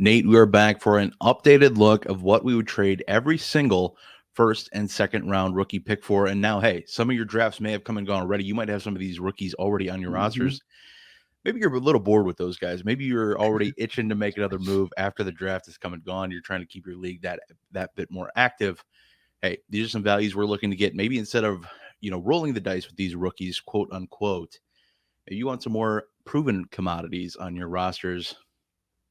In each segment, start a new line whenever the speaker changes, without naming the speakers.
Nate, we are back for an updated look of what we would trade every single first and second round rookie pick for. And now, hey, some of your drafts may have come and gone already. You might have some of these rookies already on your
Mm-hmm.
rosters. Maybe you're a little bored with those guys. Maybe you're already itching to make another move after the draft has come and gone. You're trying to keep your league that bit more active. Hey, these are some values we're looking to get. Maybe instead of rolling the dice with these rookies, quote unquote, maybe you want some more proven commodities on your rosters.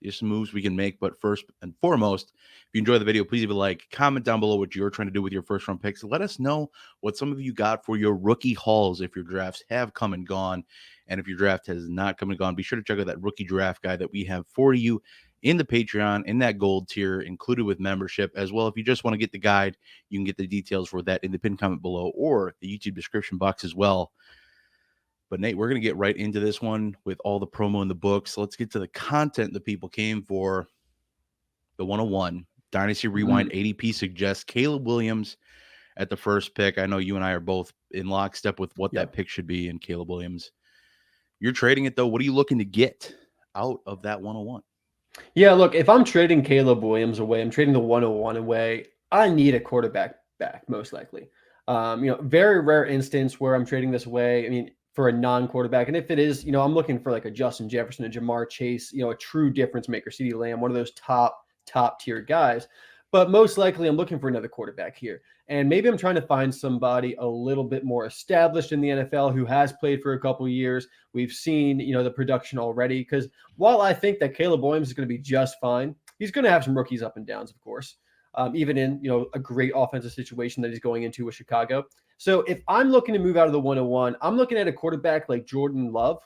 There's some moves we can make, but first and foremost, if you enjoy the video, please leave a like, comment down below what you're trying to do with your first round picks. Let us know what some of you got for your rookie hauls if your drafts have come and gone. And if your draft has not come and gone, be sure to check out that rookie draft guide that we have for you in the Patreon, in that gold tier, included with membership as well. If you just want to get the guide, you can get the details for that in the pinned comment below or the YouTube description box as well. But Nate, we're going to get right into this one with all the promo in the books. Let's get to the content that people came for. The 101 Dynasty Rewind ADP suggests Caleb Williams at the first pick. I know you and I are both in lockstep with what that pick should be in Caleb Williams. You're trading it, though. What are you looking to get out of that 101?
Yeah, look, if I'm trading Caleb Williams away, I'm trading the 101 away, I need a quarterback back, most likely. Very rare instance where I'm trading this away. I mean, for a non-quarterback. And if it is, I'm looking for like a Justin Jefferson, a Jamar Chase, a true difference maker, CeeDee Lamb, one of those top tier guys. But most likely I'm looking for another quarterback here. And maybe I'm trying to find somebody a little bit more established in the NFL who has played for a couple of years. We've seen, the production already. Because while I think that Caleb Williams is going to be just fine, he's going to have some rookies up and downs, of course. Even in, a great offensive situation that he's going into with Chicago. So if I'm looking to move out of the 101, I'm looking at a quarterback like Jordan Love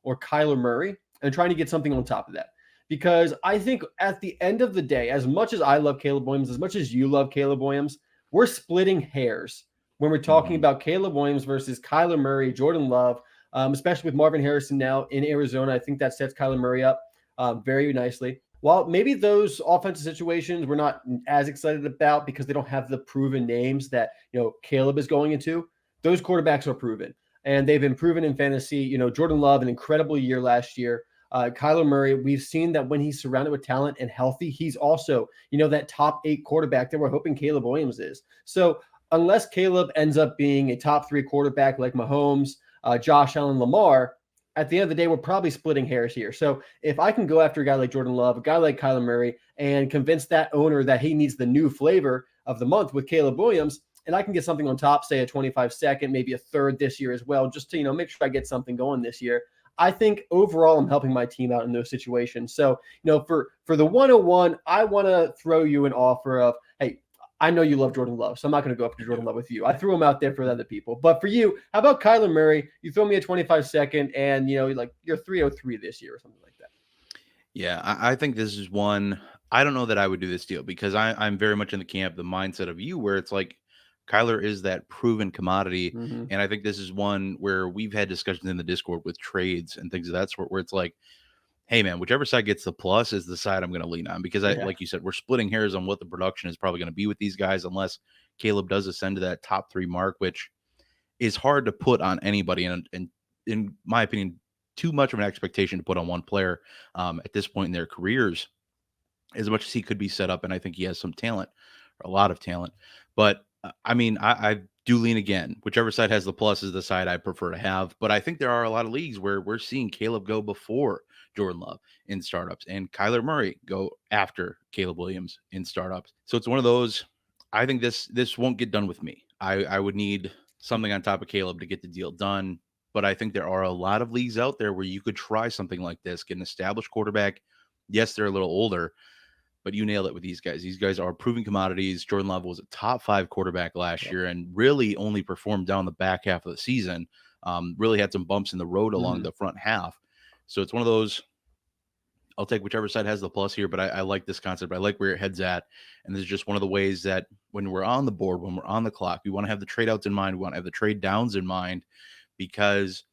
or Kyler Murray and trying to get something on top of that. Because I think at the end of the day, as much as I love Caleb Williams, as much as you love Caleb Williams, we're splitting hairs when we're talking about Caleb Williams versus Kyler Murray, Jordan Love, especially with Marvin Harrison now in Arizona. I think that sets Kyler Murray up very nicely. While maybe those offensive situations we're not as excited about because they don't have the proven names that, Caleb is going into, those quarterbacks are proven. And they've been proven in fantasy. Jordan Love, an incredible year last year. Kyler Murray, we've seen that when he's surrounded with talent and healthy, he's also, that top 8 quarterback that we're hoping Caleb Williams is. So unless Caleb ends up being a top 3 quarterback like Mahomes, Josh Allen, Lamar, at the end of the day, we're probably splitting hairs here. So if I can go after a guy like Jordan Love, a guy like Kyler Murray, and convince that owner that he needs the new flavor of the month with Caleb Williams, and I can get something on top, say a 25-second, maybe a third this year as well, just to, make sure I get something going this year. I think overall I'm helping my team out in those situations. So, for the 101, I want to throw you an offer of, hey, I know you love Jordan Love, so I'm not going to go up to Jordan Love with you. I threw him out there for other people. But for you, how about Kyler Murray? You throw me a 25-second and, you're 303 this year or something like that.
Yeah, I think this is one. I don't know that I would do this deal because I'm very much in the camp, the mindset of you, where it's like Kyler is that proven commodity. And I think this is one where we've had discussions in the Discord with trades and things of that sort, where it's like, hey, man, whichever side gets the plus is the side I'm going to lean on because, like you said, we're splitting hairs on what the production is probably going to be with these guys unless Caleb does ascend to that top 3 mark, which is hard to put on anybody. And in my opinion, too much of an expectation to put on one player at this point in their careers, as much as he could be set up. And I think he has some talent, or a lot of talent. But I do lean again. Whichever side has the plus is the side I prefer to have. But I think there are a lot of leagues where we're seeing Caleb go before Jordan Love in startups and Kyler Murray go after Caleb Williams in startups. So it's one of those. I think this won't get done with me. I would need something on top of Caleb to get the deal done. But I think there are a lot of leagues out there where you could try something like this, get an established quarterback. Yes, they're a little older, but you nailed it with these guys. These guys are proven commodities. Jordan Love was a top 5 quarterback last year and really only performed down the back half of the season. Really had some bumps in the road along the front half. So it's one of those, I'll take whichever side has the plus here, but I like this concept. I like where it heads at. And this is just one of the ways that when we're on the board, when we're on the clock, we want to have the trade outs in mind. We want to have the trade downs in mind because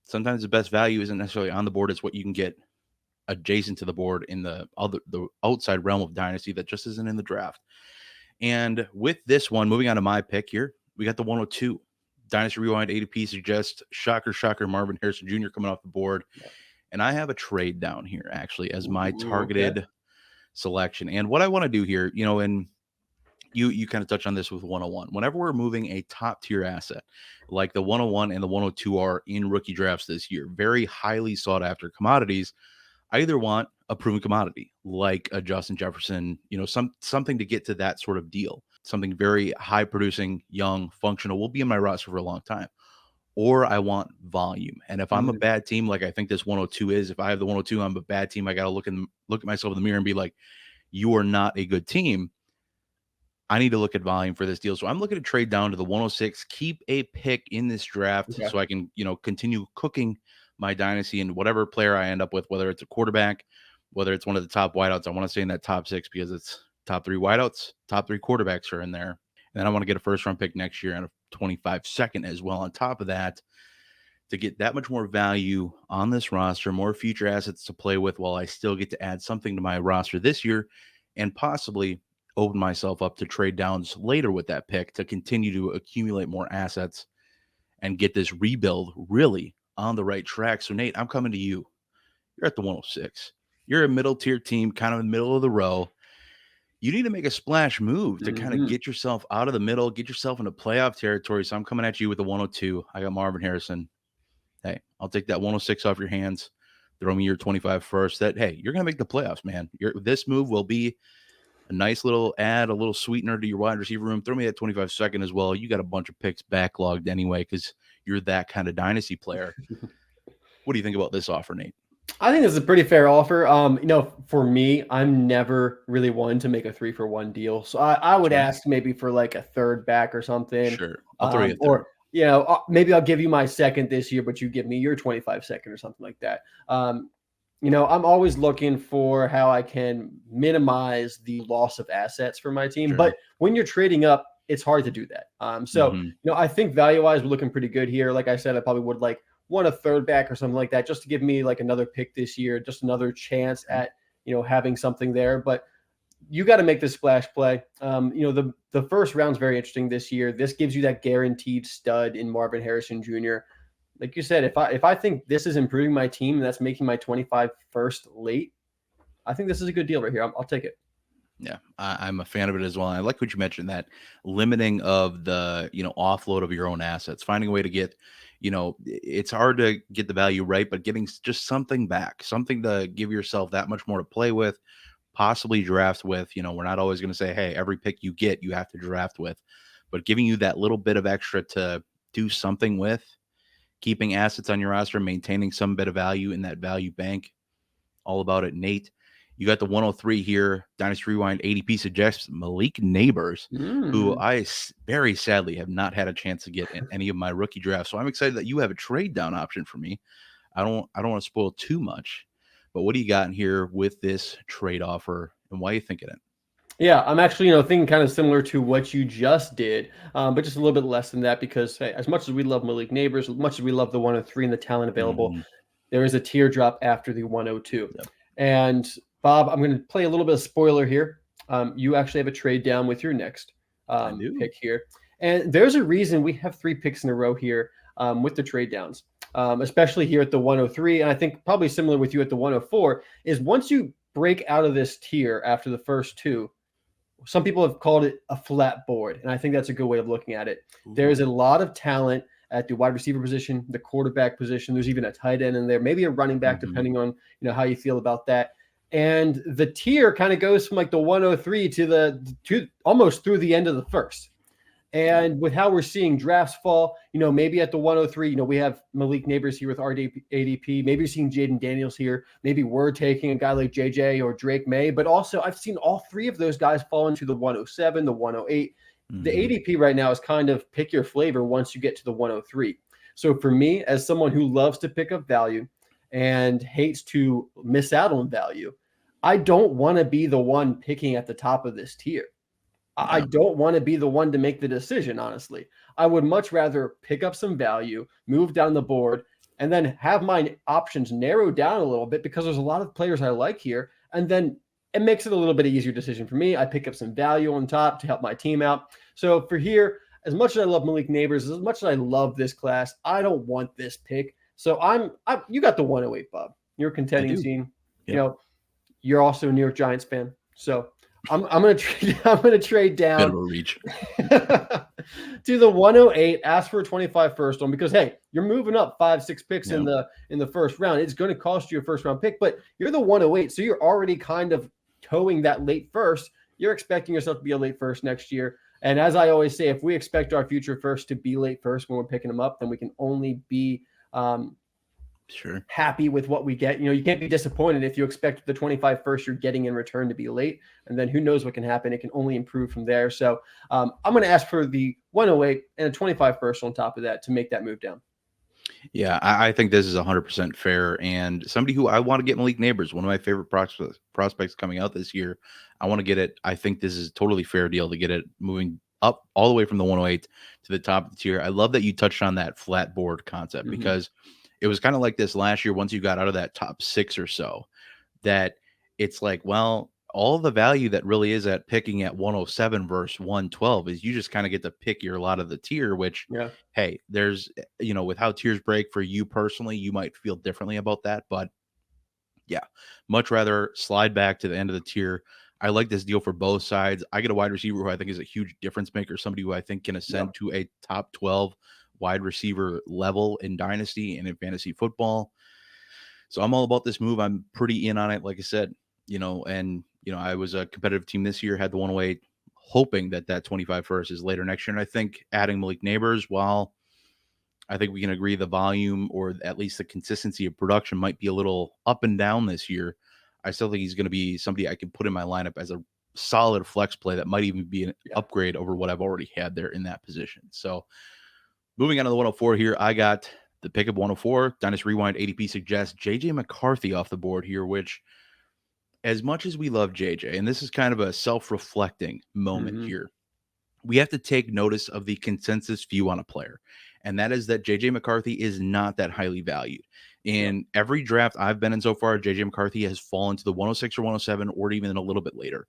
sometimes the best value isn't necessarily on the board. It's what you can get adjacent to the board in the outside realm of Dynasty that just isn't in the draft. And with this one, moving on to my pick here, we got the 102. Dynasty Rewind ADP suggests shocker, Marvin Harrison Jr. coming off the board. And I have a trade down here, actually, as my targeted selection. And what I want to do here, and you kind of touch on this with 101. Whenever we're moving a top tier asset, like the 101 and the 102 are in rookie drafts this year, very highly sought after commodities, I either want a proven commodity like a Justin Jefferson, something to get to that sort of deal, something very high producing, young, functional, will be in my roster for a long time. Or I want volume. And if I'm a bad team, like I think this 102 is, if I have the 102, I'm a bad team. I got to look at myself in the mirror and be like, you are not a good team. I need to look at volume for this deal. So I'm looking to trade down to the 106, keep a pick in this draft so I can, continue cooking my dynasty and whatever player I end up with, whether it's a quarterback, whether it's one of the top wideouts. I want to stay in that top 6 because it's top 3 wideouts, top 3 quarterbacks are in there. And then I want to get a first round pick next year and a 25 second as well on top of that to get that much more value on this roster, more future assets to play with while I still get to add something to my roster this year and possibly open myself up to trade downs later with that pick to continue to accumulate more assets and get this rebuild really on the right track. So Nate, I'm coming to you. You're at the 106. You're a middle tier team, kind of in the middle of the row. You need to make a splash move to kind of get yourself out of the middle, get yourself into playoff territory. So I'm coming at you with the 102. I got Marvin Harrison. Hey, I'll take that 106 off your hands. Throw me your 25 first. Hey, you're going to make the playoffs, man. This move will be a nice little add, a little sweetener to your wide receiver room. Throw me that 25 second as well. You got a bunch of picks backlogged anyway because you're that kind of dynasty player. What do you think about this offer, Nate?
I think this is a pretty fair offer. For me, I'm never really one to make a 3-for-1 deal. So I would ask maybe for like a third back or something.
Sure. I'll throw you a third.
Or, maybe I'll give you my second this year, but you give me your 25 second or something like that. I'm always looking for how I can minimize the loss of assets for my team. Sure. But when you're trading up, it's hard to do that. I think value-wise, we're looking pretty good here. Like I said, I probably would want a third back or something like that, just to give me like another pick this year, just another chance at, having something there. But you got to make this splash play. The first round's very interesting this year. This gives you that guaranteed stud in Marvin Harrison Jr. Like you said, if I think this is improving my team and that's making my 25 first late, I think this is a good deal right here. I'll take it.
Yeah, I'm a fan of it as well. I like what you mentioned, that limiting of the, offload of your own assets, finding a way to get, it's hard to get the value right, but getting just something back, something to give yourself that much more to play with, possibly draft with. We're not always going to say, hey, every pick you get, you have to draft with, but giving you that little bit of extra to do something with, keeping assets on your roster, maintaining some bit of value in that value bank. All about it, Nate. You got the 103 here. Dynasty Rewind ADP suggests Malik Nabers, who I very sadly have not had a chance to get in any of my rookie drafts. So I'm excited that you have a trade down option for me. I don't want to spoil too much, but what do you got in here with this trade offer, and why are you thinking it?
Yeah, I'm actually, thinking kind of similar to what you just did, but just a little bit less than that because, hey, as much as we love Malik Nabers, as much as we love the 103 and the talent available, there is a teardrop after the 102. Yep. And Bob, I'm going to play a little bit of spoiler here. You actually have a trade down with your next pick here. And there's a reason we have 3 picks in a row here with the trade downs, especially here at the 103. And I think probably similar with you at the 104 is once you break out of this tier after the first 2, some people have called it a flat board. And I think that's a good way of looking at it. Ooh. There's a lot of talent at the wide receiver position, the quarterback position. There's even a tight end in there, maybe a running back, depending on how you feel about that. And the tier kind of goes from like the 103 to almost through the end of the first. And with how we're seeing drafts fall, maybe at the 103, we have Malik Nabers here with our ADP. Maybe you're seeing Jayden Daniels here. Maybe we're taking a guy like JJ or Drake Maye. But also, I've seen all 3 of those guys fall into the 107, the 108. The ADP right now is kind of pick your flavor once you get to the 103. So for me, as someone who loves to pick up value and hates to miss out on value, I don't want to be the one picking at the top of this tier. I don't want to be the one to make the decision, honestly. I would much rather pick up some value, move down the board, and then have my options narrowed down a little bit because there's a lot of players I like here. And then it makes it a little bit easier decision for me. I pick up some value on top to help my team out. So for here, as much as I love Malik Nabers, as much as I love this class, I don't want this pick. So you got the 108, Bob. You're a contending team. Yep. You're also a New York Giants fan. So I'm gonna trade down.
Bit of a reach.
To the 108, ask for a 25 first one, because hey, you're moving up 5-6 picks in the first round. It's going to cost you a first round pick, but you're the 108, so you're already kind of towing that late first. You're expecting yourself to be a late first next year. And as I always say, if we expect our future first to be late first when we're picking them up, then we can only be happy with what we get. You can't be disappointed if you expect the 25 first you're getting in return to be late, and then who knows what can happen. It can only improve from there. So I'm going to ask for the 108 and a 25 first on top of that to make that move down.
Yeah, I think this is 100% fair. And somebody who I want to get, Malik Nabers, one of my favorite prospects coming out this year. I want to get it. I think this is a totally fair deal to get it moving up all the way from the 108 to the top of the tier. I love that you touched on that flat board concept, because it was kind of like this last year. Once you got out of that top 6 or so, that it's like, well, all the value that really is at picking at 107 versus 112 is you just kind of get to pick your lot of the tier, which, hey, there's, with how tiers break for you personally, you might feel differently about that. But yeah, much rather slide back to the end of the tier. I like this deal for both sides. I get a wide receiver who I think is a huge difference maker, somebody who I think can ascend to a top 12 wide receiver level in Dynasty and in fantasy football. So I'm all about this move. I'm pretty in on it, like I said, I was a competitive team this year, had the 108, hoping that 25 first is later next year. And I think adding Malik Nabers, while I think we can agree the volume or at least the consistency of production might be a little up and down this year, I still think he's going to be somebody I can put in my lineup as a solid flex play that might even be an upgrade over what I've already had there in that position. So moving on to the 104 here, I got the pick of 104. Dynasty Rewind ADP suggests JJ McCarthy off the board here, which, as much as we love JJ, and this is kind of a self-reflecting moment here, we have to take notice of the consensus view on a player. And that is that JJ McCarthy is not that highly valued. In every draft I've been in so far, JJ McCarthy has fallen to the 106 or 107 or even a little bit later.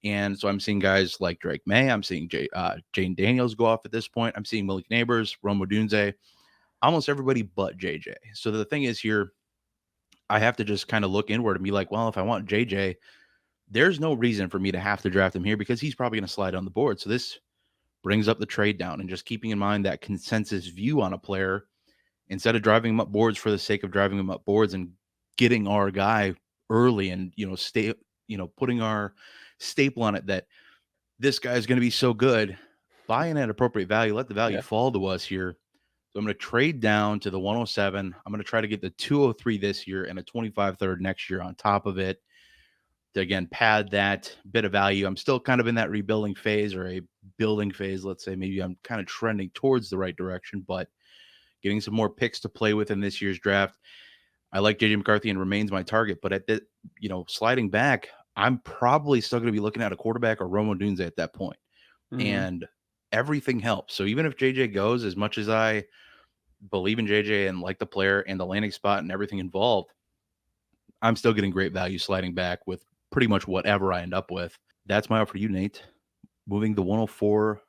And so I'm seeing guys like Drake Maye. I'm seeing Jayden Daniels go off at this point. I'm seeing Malik Nabers, Odunze, almost everybody but JJ. So the thing is here, I have to just kind of look inward and be like, well, if I want JJ, there's no reason for me to have to draft him here because he's probably going to slide on the board. So this brings up the trade down, and just keeping in mind that consensus view on a player, instead of driving him up boards for the sake of driving him up boards and getting our guy early and, putting our staple on it that this guy is going to be so good, buying at appropriate value, let the value fall to us here. So I'm going to trade down to the 107. I'm going to try to get the 203 this year and a 25 third next year on top of it to, again, pad that bit of value. I'm still kind of in that rebuilding phase or a building phase. Let's say maybe I'm kind of trending towards the right direction, but getting some more picks to play with in this year's draft. I like JJ McCarthy and remains my target, but at the, sliding back, I'm probably still going to be looking at a quarterback or Odunze at that point. And everything helps. So even if JJ goes, as much as I believe in JJ and like the player and the landing spot and everything involved, I'm still getting great value sliding back with pretty much whatever I end up with. That's my offer to you, Nate. Moving the 104,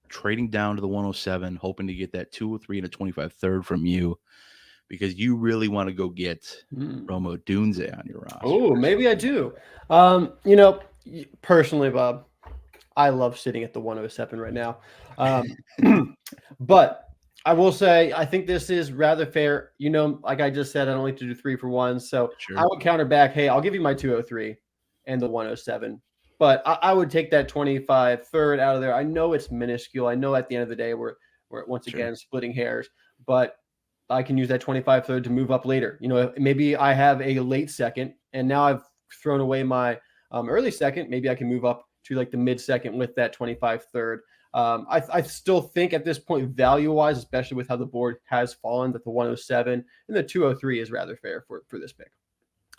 trading down to the 107, hoping to get that 203 and a 25 third from you because you really want to go get Odunze on your roster.
Oh, maybe I do. Personally, Bob, I love sitting at the 107 right now. But I will say, I think this is rather fair. Like I just said, I don't like to do 3 for 1. So I would counter back, hey, I'll give you my 203 and the 107. But I would take that 25 third out of there. I know it's minuscule. I know at the end of the day, we're once again splitting hairs. But I can use that 25 third to move up later. Maybe I have a late second, and now I've thrown away my early second. Maybe I can move up to like the mid second with that 25 third. I still think at this point, value-wise, especially with how the board has fallen, that the 107 and the 203 is rather fair for this pick.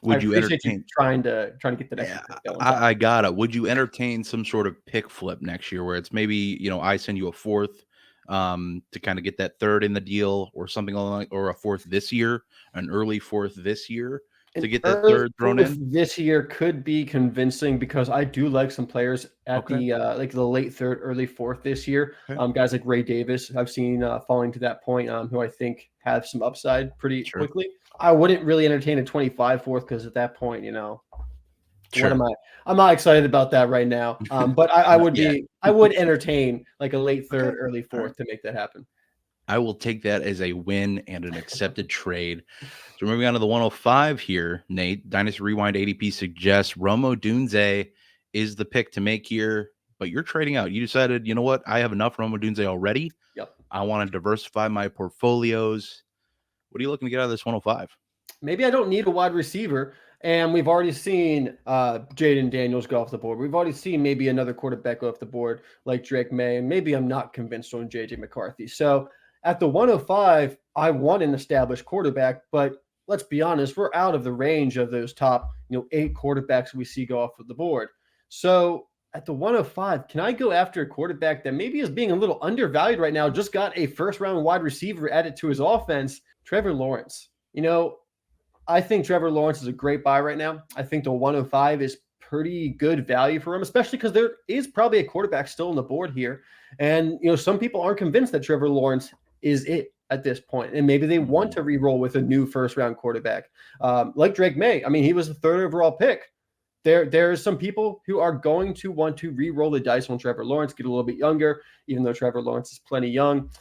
Would you entertain
trying to get the next?
I got it. Would you entertain some sort of pick flip next year where it's maybe I send you a fourth to kind of get that third in the deal or something along, or a fourth this year, an early fourth this year to get that third thrown in?
This year could be convincing because I do like some players at the the late third, early fourth this year. Guys like Ray Davis, I've seen falling to that point, who I think have some upside pretty quickly. I wouldn't really entertain a 25 fourth because at that point, What am
Sure.
I? I'm not excited about that right now. But I
Not
would
yet.
be. I would entertain like a late
Okay.
third, early
All right.
fourth to make that happen.
I will take that as a win and an accepted trade. So moving on to the 105 here, Nate. Dynasty Rewind ADP suggests Odunze is the pick to make here, but you're trading out. You decided, you know what? I have enough Odunze already.
Yep.
I want to diversify my portfolios. What are you looking to get out of this 105?
Maybe I don't need a wide receiver. And we've already seen Jayden Daniels go off the board. We've already seen maybe another quarterback go off the board like Drake Maye. And maybe I'm not convinced on JJ McCarthy. So at the 105, I want an established quarterback. But let's be honest, we're out of the range of those top 8 quarterbacks we see go off of the board. So at the 105, can I go after a quarterback that maybe is being a little undervalued right now? Just got a first round wide receiver added to his offense, Trevor Lawrence. I think Trevor Lawrence is a great buy right now. I think the 105 is pretty good value for him, especially because there is probably a quarterback still on the board here. And, some people aren't convinced that Trevor Lawrence is it at this point. And maybe they want to re-roll with a new first round quarterback like Drake Maye. I mean, he was the 3rd overall pick. There's some people who are going to want to re-roll the dice on Trevor Lawrence, get a little bit younger, even though Trevor Lawrence is plenty young.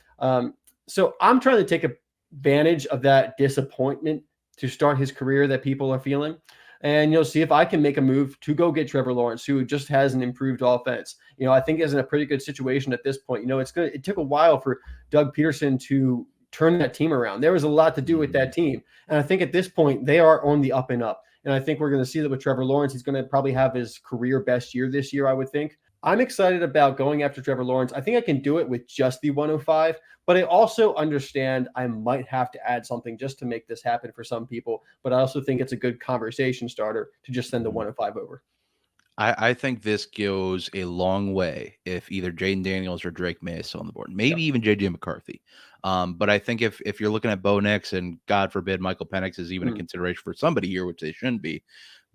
So I'm trying to take advantage of that disappointment to start his career that people are feeling. And you'll see if I can make a move to go get Trevor Lawrence, who just has an improved offense. I think is in a pretty good situation at this point. It took a while for Doug Peterson to turn that team around. There was a lot to do with that team. And I think at this point, they are on the up and up. And I think we're going to see that with Trevor Lawrence. He's going to probably have his career best year this year, I would think. I'm excited about going after Trevor Lawrence. I think I can do it with just the 105, but I also understand I might have to add something just to make this happen for some people. But I also think it's a good conversation starter to just send the 105 over.
I think this goes a long way if either Jayden Daniels or Drake Maye is still on the board, maybe even JJ McCarthy. But I think if you're looking at Bo Nix and God forbid Michael Penix is even a consideration for somebody here, which they shouldn't be,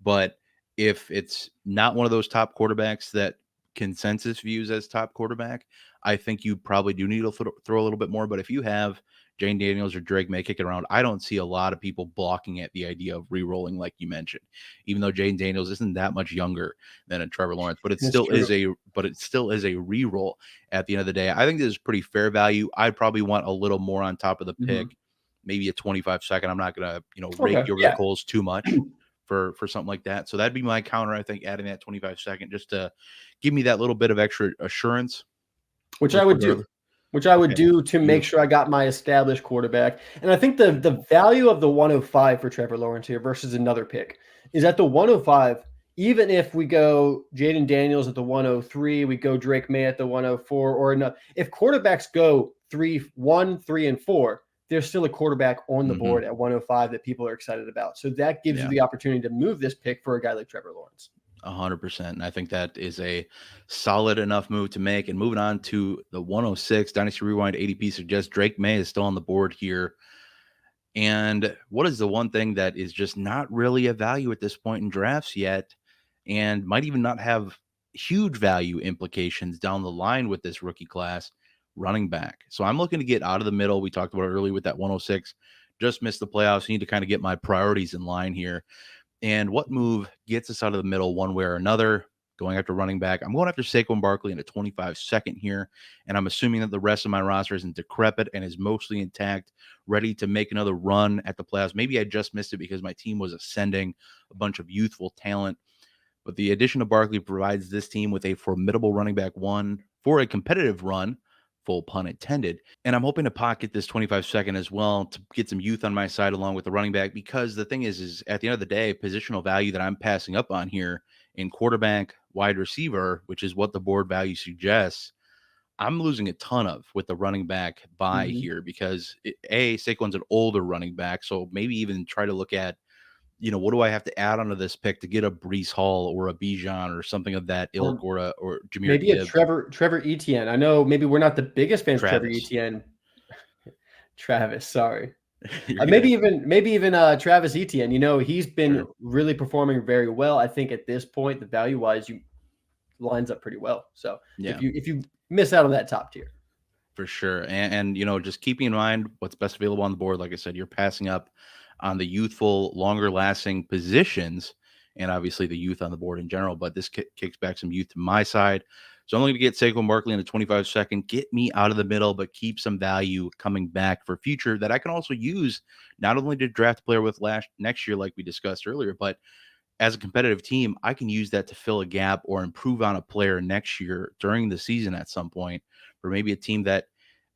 but if it's not one of those top quarterbacks that consensus views as top quarterback, I think you probably do need to throw a little bit more. But if you have Jayden Daniels or Drake Maye kicking around, I don't see a lot of people blocking at the idea of re-rolling like you mentioned, even though Jayden Daniels isn't that much younger than a Trevor Lawrence, but it still is a re-roll at the end of the day. I think this is pretty fair value. I'd probably want a little more on top of the pick, maybe a 25 second. I'm not gonna, rake you over the coals too much for something like that. So that'd be my counter. I think adding that 25 second just to give me that little bit of extra assurance.
Which I would do to make sure I got my established quarterback. And I think the value of the 105 for Trevor Lawrence here versus another pick is at the 105, even if we go Jayden Daniels at the 103, we go Drake Maye at the 104, or no, if quarterbacks go 1, 3, and 4, there's still a quarterback on the board at 105 that people are excited about. So that gives you the opportunity to move this pick for a guy like Trevor Lawrence.
100%. And I think that is a solid enough move to make. And moving on to the 106, Dynasty Rewind ADP suggests Drake Maye is still on the board here. And what is the one thing that is just not really a value at this point in drafts yet, and might even not have huge value implications down the line with this rookie class? Running back. So I'm looking to get out of the middle. We talked about it earlier with that 106. Just missed the playoffs. Need to kind of get my priorities in line here. And what move gets us out of the middle one way or another? Going after running back. I'm going after Saquon Barkley in a 25 second here. And I'm assuming that the rest of my roster isn't decrepit and is mostly intact, ready to make another run at the playoffs. Maybe I just missed it because my team was ascending a bunch of youthful talent. But the addition of Barkley provides this team with a formidable running back one for a competitive run, full pun intended. And I'm hoping to pocket this 25 second as well to get some youth on my side along with the running back, because the thing is at the end of the day, positional value that I'm passing up on here in quarterback, wide receiver, which is what the board value suggests, I'm losing a ton of with the running back buy here because Saquon's an older running back. So maybe even try to look at, what do I have to add onto this pick to get a Breece Hall or a Bijan or something of that ilk or Jahmyr
maybe
Gibbs.
a Trevor Etienne. I know maybe we're not the biggest fans of Trevor Etienne. Travis, sorry. Maybe even Travis Etienne. He's been really performing very well. I think at this point, the value-wise, you lines up pretty well. So if you miss out on that top tier.
For sure. And just keeping in mind what's best available on the board. Like I said, you're passing up on the youthful, longer lasting positions and obviously the youth on the board in general. But this kicks back some youth to my side. So I'm going to get Saquon Barkley in a 25-second, get me out of the middle, but keep some value coming back for future that I can also use not only to draft a player with next year, like we discussed earlier, but as a competitive team, I can use that to fill a gap or improve on a player next year during the season at some point for maybe a team that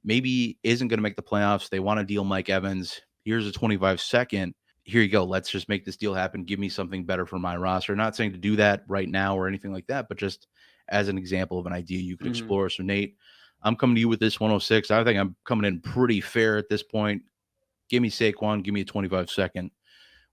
maybe isn't going to make the playoffs. They want to deal Mike Evans. Here's a 25-second. Here you go. Let's just make this deal happen. Give me something better for my roster. Not saying to do that right now or anything like that, but just as an example of an idea you could explore. So, Nate, I'm coming to you with this 106. I think I'm coming in pretty fair at this point. Give me Saquon. Give me a 25-second.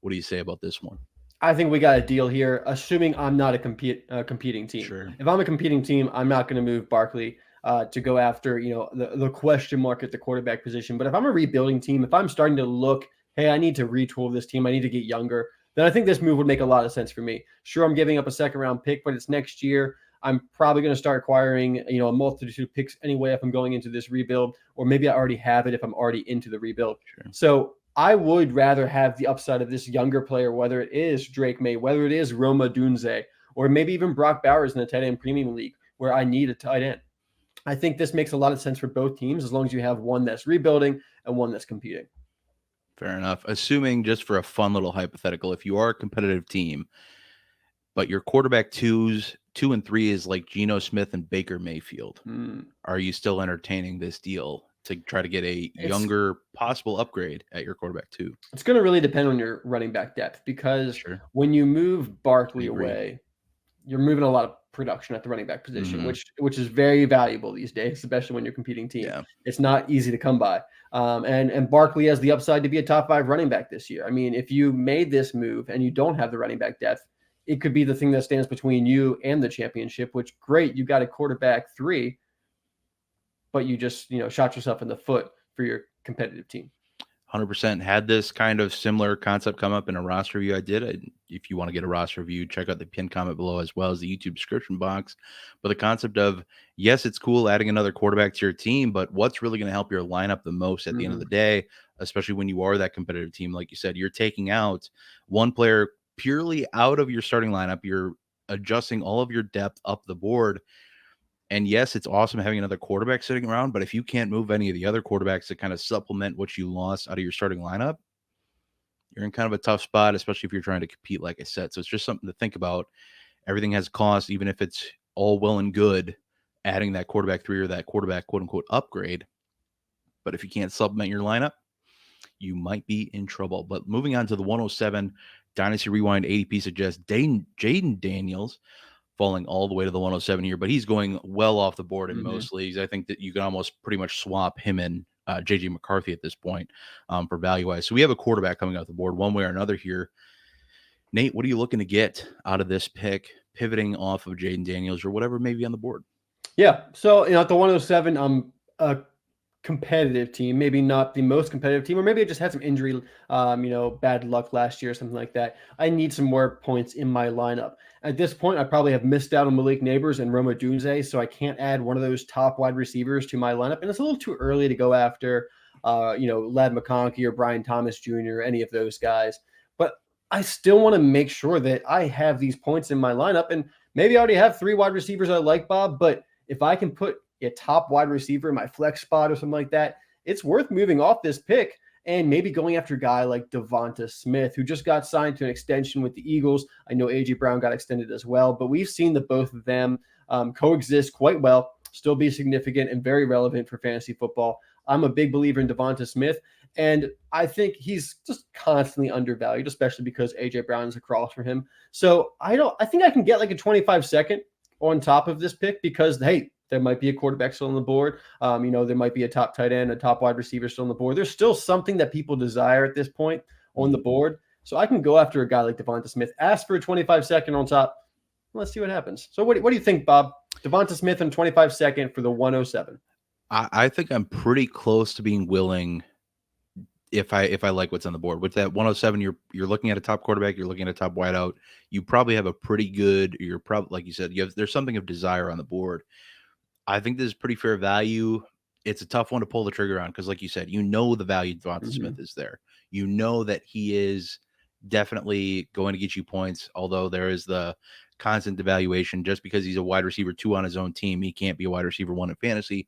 What do you say about this one?
I think we got a deal here, assuming I'm not a competing team.
Sure.
If I'm a competing team, I'm not going to move Barkley to go after, the question mark at the quarterback position. But if I'm a rebuilding team, if I'm starting to look, hey, I need to retool this team, I need to get younger, then I think this move would make a lot of sense for me. Sure, I'm giving up a second-round pick, but it's next year. I'm probably going to start acquiring, a multitude of picks anyway if I'm going into this rebuild, or maybe I already have it if I'm already into the rebuild.
Sure.
So I would rather have the upside of this younger player, whether it is Drake Maye, whether it is Rome Odunze, or maybe even Brock Bowers in the tight end premium league where I need a tight end. I think this makes a lot of sense for both teams as long as you have one that's rebuilding and one that's competing.
Fair enough. Assuming, just for a fun little hypothetical, if you are a competitive team, but your quarterback 2 and 3 is like Geno Smith and Baker Mayfield, are you still entertaining this deal to try to get a younger possible upgrade at your quarterback 2?
It's going to really depend on your running back depth because when you move Barkley away, you're moving a lot of production at the running back position, which is very valuable these days, especially when you're competing team.
Yeah.
It's not easy to come by. And Barkley has the upside to be a top 5 running back this year. I mean, if you made this move and you don't have the running back depth, it could be the thing that stands between you and the championship, which great, you got a quarterback 3, but you just, shot yourself in the foot for your competitive team.
100%. Had this kind of similar concept come up in a roster review I did. If you want to get a roster review, check out the pinned comment below as well as the YouTube description box. But the concept of, yes, it's cool adding another quarterback to your team, but what's really going to help your lineup the most at the end of the day, especially when you are that competitive team? Like you said, you're taking out one player purely out of your starting lineup. You're adjusting all of your depth up the board. And yes, it's awesome having another quarterback sitting around, but if you can't move any of the other quarterbacks to kind of supplement what you lost out of your starting lineup, you're in kind of a tough spot, especially if you're trying to compete, like I said. So it's just something to think about. Everything has cost, even if it's all well and good, adding that quarterback 3 or that quarterback quote-unquote upgrade. But if you can't supplement your lineup, you might be in trouble. But moving on to the 107, Dynasty Rewind ADP suggests Jayden Daniels falling all the way to the 107 here, but he's going well off the board in most leagues. I think that you can almost pretty much swap him and JJ McCarthy at this point for value-wise. So we have a quarterback coming off the board one way or another here. Nate, what are you looking to get out of this pick, pivoting off of Jayden Daniels or whatever may be on the board?
Yeah, so at the 107, I'm a competitive team, maybe not the most competitive team, or maybe I just had some injury, bad luck last year or something like that. I need some more points in my lineup. At this point, I probably have missed out on Malik Nabers and Rome Odunze, so I can't add one of those top wide receivers to my lineup. And it's a little too early to go after, Ladd McConkey or Brian Thomas Jr., or any of those guys. But I still want to make sure that I have these points in my lineup. And maybe I already have 3 wide receivers I like, Bob, but if I can put a top wide receiver in my flex spot or something like that, it's worth moving off this pick and maybe going after a guy like Devonta Smith, who just got signed to an extension with the Eagles. I know A.J. Brown got extended as well, but we've seen that both of them coexist quite well, still be significant and very relevant for fantasy football. I'm a big believer in Devonta Smith, and I think he's just constantly undervalued, especially because A.J. Brown is across from him. So I think I can get like a 25-second on top of this pick because, hey, there might be a quarterback still on the board. There might be a top tight end, a top wide receiver still on the board. There's still something that people desire at this point on the board. So I can go after a guy like Devonta Smith, ask for a 25-second on top. Let's see what happens. So what do you think, Bob? Devonta Smith and 25-second for the 107.
I think I'm pretty close to being willing if I like what's on the board. With that 107, you're looking at a top quarterback, you're looking at a top wideout. You probably have a pretty good, you're probably, like you said, there's something of desire on the board. I think this is pretty fair value. It's a tough one to pull the trigger on because, like you said, the value of Devonta Smith is there. You know that he is definitely going to get you points, although there is the constant devaluation. Just because he's a wide receiver 2 on his own team, he can't be a wide receiver 1 in fantasy.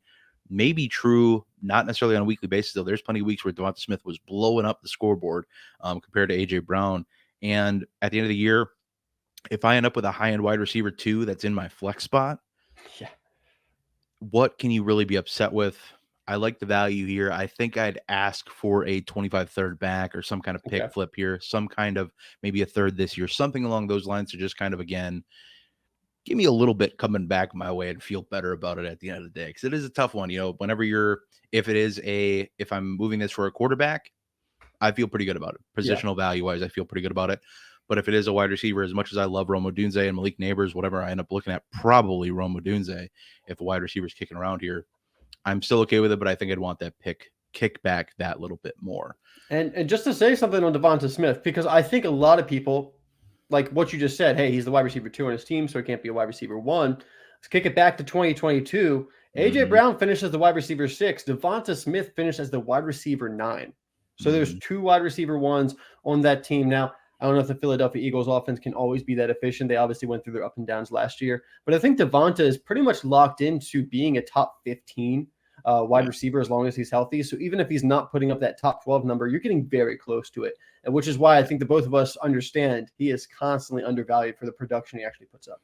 Maybe true, not necessarily on a weekly basis, though. There's plenty of weeks where Devonta Smith was blowing up the scoreboard compared to A.J. Brown. And at the end of the year, if I end up with a high-end wide receiver 2 that's in my flex spot,
Yeah.
what can you really be upset with? I like the value here. I think I'd ask for a 25 third back or some kind of pick
Okay.
flip here, some kind of maybe a third this year, something along those lines to just kind of, again, give me a little bit coming back my way and feel better about it at the end of the day. Cause it is a tough one. Whenever if I'm moving this for a quarterback, I feel pretty good about it. Positional value wise, I feel pretty good about it. But if it is a wide receiver, as much as I love Odunze and Malik Nabers, whatever I end up looking at, probably Odunze if a wide receiver is kicking around here. I'm still okay with it, but I think I'd want that kick back that little bit more.
And just to say something on Devonta Smith, because I think a lot of people, like what you just said, hey, he's the wide receiver 2 on his team, so he can't be a wide receiver 1. Let's kick it back to 2022. A.J. Brown finished as the wide receiver 6. Devonta Smith finished as the wide receiver 9. So there's 2 wide receiver 1s on that team. Now, I don't know if the Philadelphia Eagles offense can always be that efficient. They obviously went through their up and downs last year. But I think Devonta is pretty much locked into being a top 15 wide receiver as long as he's healthy. So even if he's not putting up that top 12 number, you're getting very close to it, and which is why I think that both of us understand he is constantly undervalued for the production he actually puts up.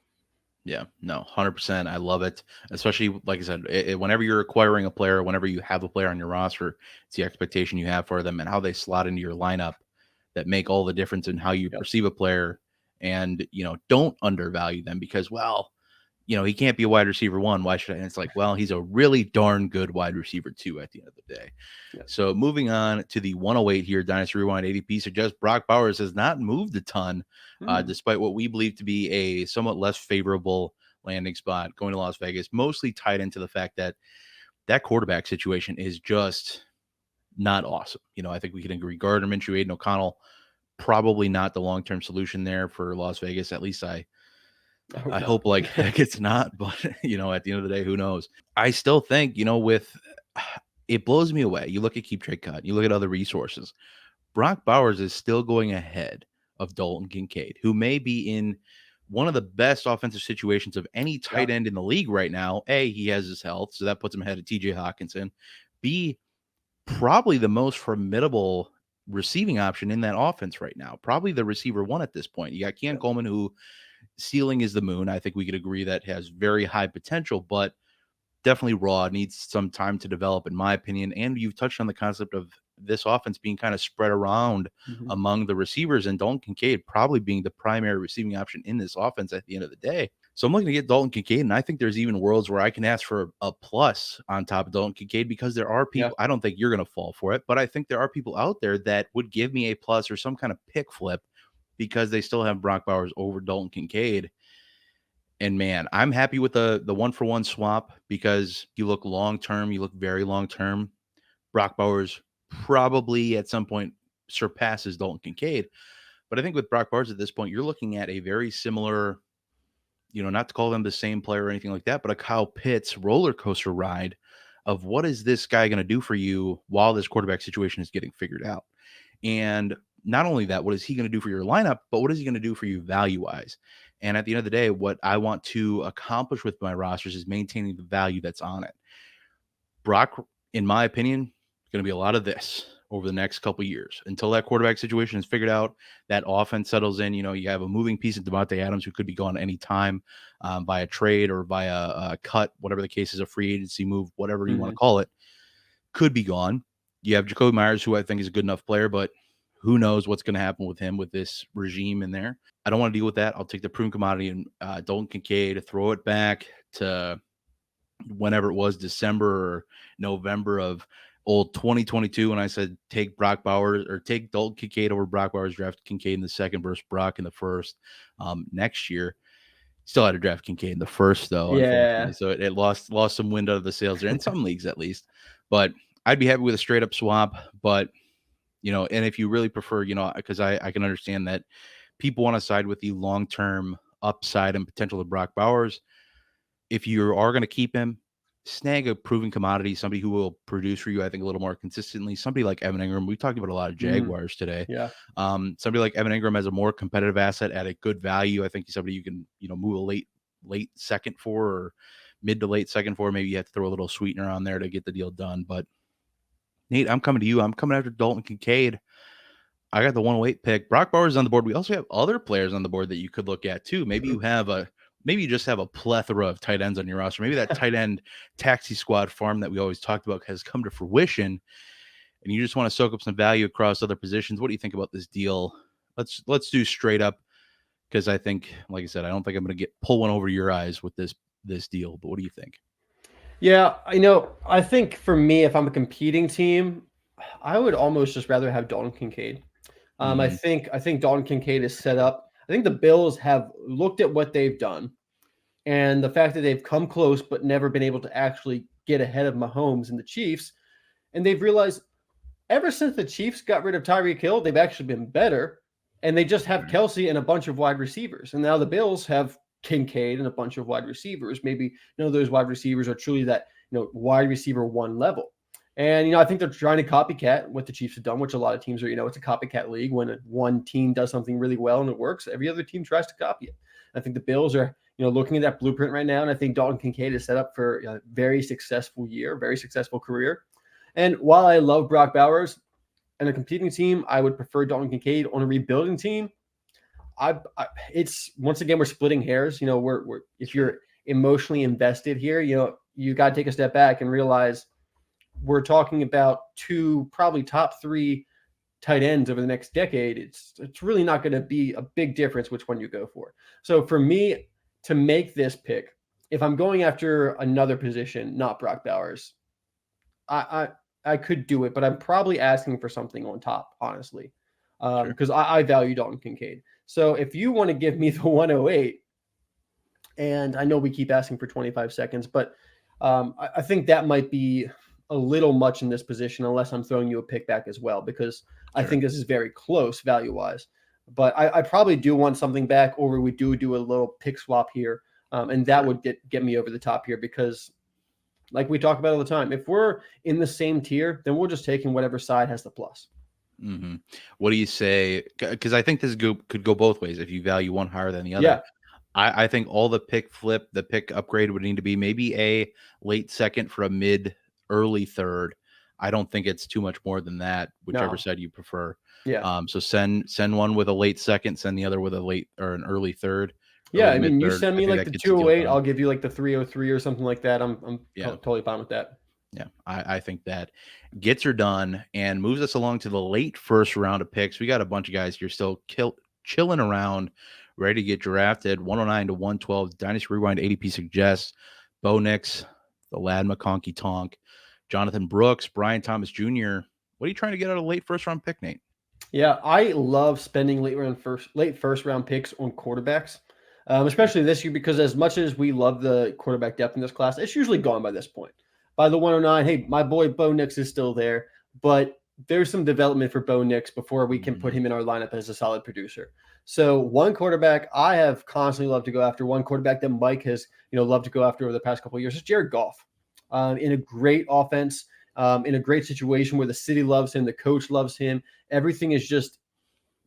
Yeah, no, 100%. I love it. Especially, like I said, whenever you're acquiring a player, whenever you have a player on your roster, it's the expectation you have for them and how they slot into your lineup that make all the difference in how you perceive a player. And, don't undervalue them because, well, he can't be a wide receiver 1. Why should I? And it's like, well, he's a really darn good wide receiver 2 at the end of the day. Yeah. So moving on to the 108 here, Dynasty Rewind ADP suggests Brock Bowers has not moved a ton, despite what we believe to be a somewhat less favorable landing spot going to Las Vegas, mostly tied into the fact that quarterback situation is just not awesome. I think we can agree Gardner Minshew, Aiden O'Connell, probably not the long-term solution there for Las Vegas. At least I hope like heck it's not, but at the end of the day, who knows? I still think, it blows me away. You look at Keep Trade Cut, you look at other resources. Brock Bowers is still going ahead of Dalton Kincaid, who may be in one of the best offensive situations of any tight end in the league right now. A, he has his health, so that puts him ahead of TJ Hawkinson. B, probably the most formidable receiving option in that offense right now. Probably the receiver 1 at this point. You got Keon Coleman, who ceiling is the moon. I think we could agree that has very high potential, but definitely raw, needs some time to develop, in my opinion. And you've touched on the concept of this offense being kind of spread around among the receivers, and Dalton Kincaid probably being the primary receiving option in this offense at the end of the day. So I'm looking to get Dalton Kincaid, and I think there's even worlds where I can ask for a plus on top of Dalton Kincaid because there are people, I don't think you're going to fall for it, but I think there are people out there that would give me a plus or some kind of pick flip because they still have Brock Bowers over Dalton Kincaid. And man, I'm happy with the 1-for-1 swap because you look long-term, you look very long-term. Brock Bowers probably at some point surpasses Dalton Kincaid. But I think with Brock Bowers at this point, you're looking at a very similar, not to call them the same player or anything like that, but a Kyle Pitts roller coaster ride of what is this guy going to do for you while this quarterback situation is getting figured out. And not only that, what is he going to do for your lineup, but what is he going to do for you value-wise? And at the end of the day, what I want to accomplish with my rosters is maintaining the value that's on it. Brock, in my opinion, is going to be a lot of this over the next couple of years until that quarterback situation is figured out, that offense settles in. You have a moving piece of Devontae Adams who could be gone any time by a trade or by a cut, whatever the case is, a free agency move, whatever you want to call it, could be gone. You have Jacoby Myers, who I think is a good enough player, but who knows what's going to happen with him with this regime in there. I don't want to deal with that. I'll take the proven commodity and Dalton Kincaid, throw it back to whenever it was, December or November of old 2022, when I said take Brock Bowers or take Dalton Kincaid over Brock Bowers, draft Kincaid in the second versus Brock in the first next year. Still had to draft Kincaid in the first, though, unfortunately. So it lost some wind out of the sails there in some leagues at least. But I'd be happy with a straight up swap. But and if you really prefer, because I can understand that people want to side with the long-term upside and potential of Brock Bowers. If you are going to keep him, snag a proven commodity, somebody who will produce for you, I think, a little more consistently. Somebody like Evan Ingram. We talked about a lot of Jaguars today.
Yeah.
Somebody like Evan Ingram as a more competitive asset at a good value. I think he's somebody you can, move a late second for, or mid to late second for. Maybe you have to throw a little sweetener on there to get the deal done. But Nate, I'm coming to you. I'm coming after Dalton Kincaid. I got the 108 pick. Brock Bowers is on the board. We also have other players on the board that you could look at too. Maybe you just have a plethora of tight ends on your roster. Maybe that tight end taxi squad farm that we always talked about has come to fruition, and you just want to soak up some value across other positions. What do you think about this deal? Let's do straight up, because I think, like I said, I don't think I'm going to pull one over your eyes with this deal. But what do you think?
Yeah, I think for me, if I'm a competing team, I would almost just rather have Dalton Kincaid. I think Dalton Kincaid is set up. I think the Bills have looked at what they've done, and the fact that they've come close but never been able to actually get ahead of Mahomes and the Chiefs, and they've realized ever since the Chiefs got rid of Tyreek Hill, they've actually been better, and they just have Kelsey and a bunch of wide receivers, and now the Bills have Kincaid and a bunch of wide receivers. Maybe those wide receivers are truly that wide receiver one level. And I think they're trying to copycat what the Chiefs have done, which a lot of teams are. It's a copycat league. When one team does something really well and it works, every other team tries to copy it. I think the Bills are looking at that blueprint right now, and I think Dalton Kincaid is set up for a very successful year, very successful career. And while I love Brock Bowers and a competing team, I would prefer Dalton Kincaid. On a rebuilding team, it's once again, we're splitting hairs. We're if you're emotionally invested here, you got to take a step back and realize we're talking about two probably top three tight ends over the next decade. It's really not going to be a big difference which one you go for. So for me to make this pick, if I'm going after another position, not Brock Bowers, I could do it, but I'm probably asking for something on top, honestly, because I value Dalton Kincaid. So if you want to give me the 108, and I know we keep asking for 25 seconds, but I think that might be a little much in this position, unless I'm throwing you a pick back as well, because I think this is very close value-wise. But I probably do want something back, or we do a little pick swap here, and that would get me over the top here, because like we talk about all the time, if we're in the same tier, then we're just taking whatever side has the plus.
Mm-hmm. What do you say? Because I think this could go both ways if you value one higher than the other.
Yeah.
I think all the pick upgrade would need to be maybe a late second for a mid-early third. I don't think it's too much more than that, whichever side you prefer.
Yeah.
So send one with a late second, send the other with a late or an early third.
Yeah, I mean, you send me like the 208, I'll give you like the 303 or something like that. I'm totally fine with that.
Yeah, I think that gets her done and moves us along to the late first round of picks. We got a bunch of guys here still chilling around, ready to get drafted. 109 to 112. Dynasty Rewind ADP suggests Bo Nix, the lad McConkey Tonk, Jonathan Brooks, Brian Thomas Jr. What are you trying to get out of a late first round pick, Nate?
Yeah, I love spending late first round picks on quarterbacks, especially this year, because as much as we love the quarterback depth in this class, it's usually gone by this point. By the 109, hey, my boy Bo Nix is still there, but there's some development for Bo Nix before we can put him in our lineup as a solid producer. So one quarterback I have constantly loved to go after, one quarterback that Mike has loved to go after over the past couple of years, is Jared Goff. In a great offense, in a great situation where the city loves him, the coach loves him, everything is just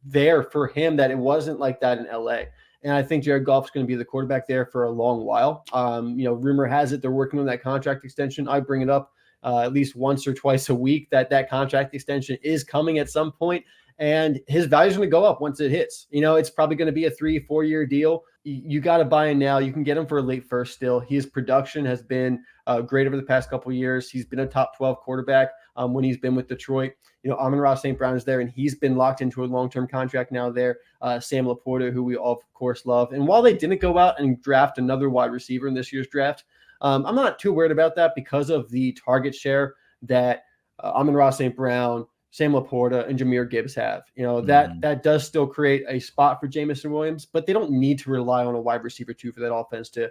there for him, that it wasn't like that in LA. And I think Jared Goff is going to be the quarterback there for a long while. Rumor has it they're working on that contract extension. I bring it up at least once or twice a week that contract extension is coming at some point, and his value is going to go up once it hits. It's probably going to be a 3-4 year deal. You got to buy in now. You can get him for a late first still. His production has been great over the past couple of years. He's been a top 12 quarterback when he's been with Detroit. Amon-Ra St. Brown is there, and he's been locked into a long-term contract now there. Sam Laporta, who we all, of course, love. And while they didn't go out and draft another wide receiver in this year's draft, I'm not too worried about that because of the target share that Amon-Ra St. Brown, Sam Laporta, and Jahmyr Gibbs have. That does still create a spot for Jameson Williams, but they don't need to rely on a wide receiver too for that offense to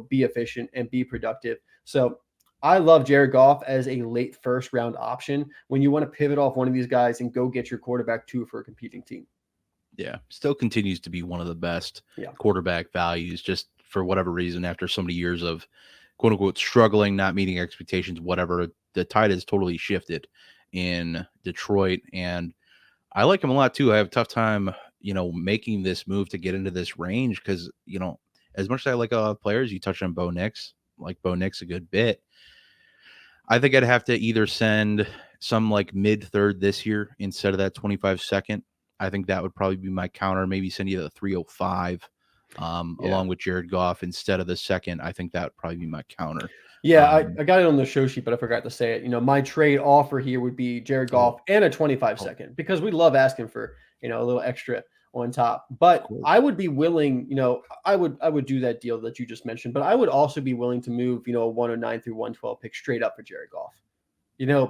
be efficient and be productive. So I love Jared Goff as a late first round option when you want to pivot off one of these guys and go get your quarterback too for a competing team.
Yeah, still continues to be one of the best quarterback values, just for whatever reason, after so many years of quote unquote struggling, not meeting expectations, whatever. The tide has totally shifted in Detroit, and I like him a lot too. I have a tough time, making this move to get into this range because, as much as I like players, you touched on Bo Nix, like Bo Nix a good bit. I think I'd have to either send some like mid third this year instead of that 25 second. I think that would probably be my counter. Maybe send you the 305 along with Jared Goff instead of the second. I think that would probably be my counter.
Yeah, I got it on the show sheet, but I forgot to say it. My trade offer here would be Jared Goff and a 25 second because we love asking for, a little extra on top. But I would be willing, I would do that deal that you just mentioned, but I would also be willing to move, a 109 through 112 pick straight up for Jared Goff.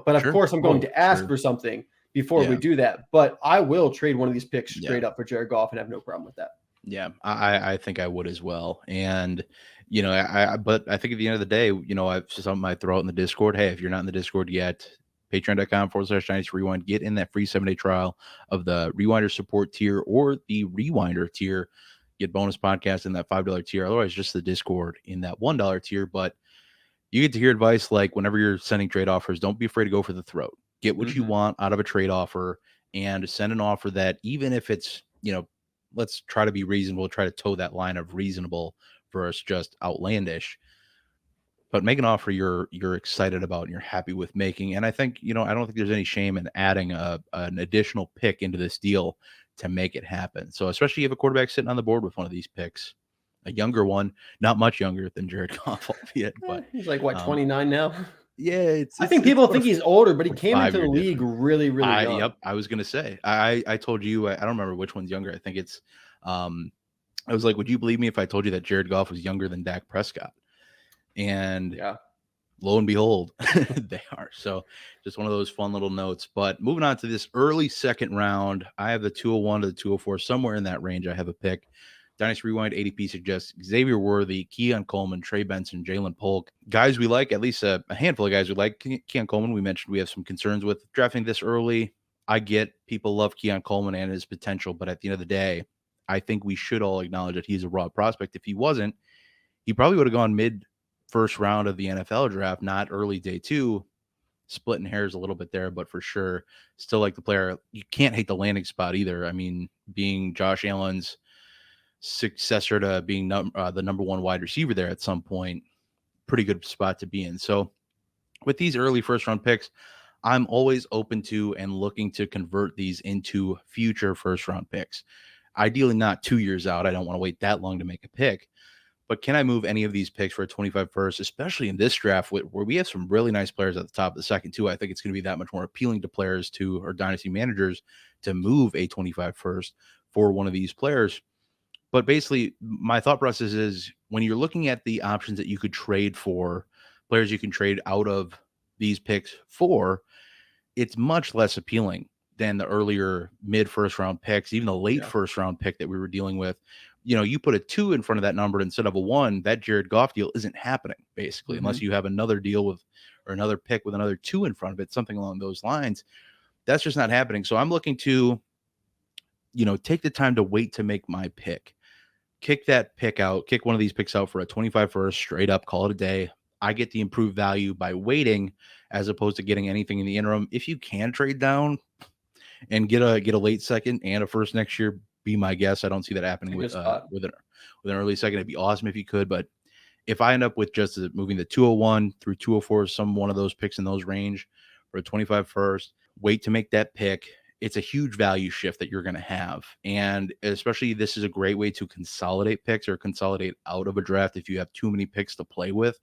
But of course I'm going to ask for something before we do that. But I will trade one of these picks straight up for Jared Goff and have no problem with that.
Yeah, I think I would as well. And, but I think at the end of the day, I've something I throw out in the Discord. Hey, if you're not in the Discord yet, patreon.com/Dynasty Rewind, get in that free 7-day trial of the Rewinder support tier or the Rewinder tier, get bonus podcasts in that $5 tier. Otherwise, just the Discord in that $1 tier. But you get to hear advice like whenever you're sending trade offers, don't be afraid to go for the throat. Get what you want out of a trade offer and send an offer that even if it's, let's try to be reasonable, try to toe that line of reasonable versus just outlandish. But make an offer you're excited about and you're happy with making. And I think, I don't think there's any shame in adding an additional pick into this deal to make it happen. So especially if you have a quarterback sitting on the board with one of these picks, a younger one, not much younger than Jared Goff, albeit, but
he's like 29 now.
Yeah,
I think people think he's older, but he came into the league
difference.
really young.
Yep, I was gonna say. I told you, I don't remember which one's younger. I think it's I was like, would you believe me if I told you that Jared Goff was younger than Dak Prescott? And lo and behold, they are. So just one of those fun little notes. But moving on to this early second round, I have the 201 to the 204, somewhere in that range. I have a pick. Dynasty Rewind ADP suggests Xavier Worthy, Keon Coleman, Trey Benson, Jalen Polk. Guys we like, at least a handful of guys we like. Keon Coleman, we mentioned we have some concerns with drafting this early. I get people love Keon Coleman and his potential, but at the end of the day, I think we should all acknowledge that he's a raw prospect. If he wasn't, he probably would have gone mid first round of the NFL draft, not early day two. Splitting hairs a little bit there, but for sure, still like the player. You can't hate the landing spot either. I mean, being Josh Allen's successor to being the number one wide receiver there at some point, pretty good spot to be in. So with these early first round picks, I'm always open to and looking to convert these into future first round picks. Ideally not 2 years out. I don't want to wait that long to make a pick, but can I move any of these picks for a 25 first, especially in this draft where we have some really nice players at the top of the second too? I think it's going to be that much more appealing to players or dynasty managers to move a 25 first for one of these players. But basically, my thought process is when you're looking at the options that you could trade for, players you can trade out of these picks for, it's much less appealing than the earlier mid first round picks, even the late first round pick that we were dealing with. You put a 2 in front of that number instead of a 1, that Jared Goff deal isn't happening, basically, unless you have another deal with or another pick with another 2 in front of it, something along those lines. That's just not happening. So I'm looking to, take the time to wait to make my pick. Kick that pick out, kick one of these picks out for a 25 first, straight up, call it a day. I get the improved value by waiting as opposed to getting anything in the interim. If you can trade down and get a late second and a first next year, be my guest. I don't see that happening with an early second. It'd be awesome if you could, but if I end up with just moving the 201 through 204, some one of those picks in those range for a 25 first, wait to make that pick. It's a huge value shift that you're going to have. And especially this is a great way to consolidate picks or consolidate out of a draft if you have too many picks to play with.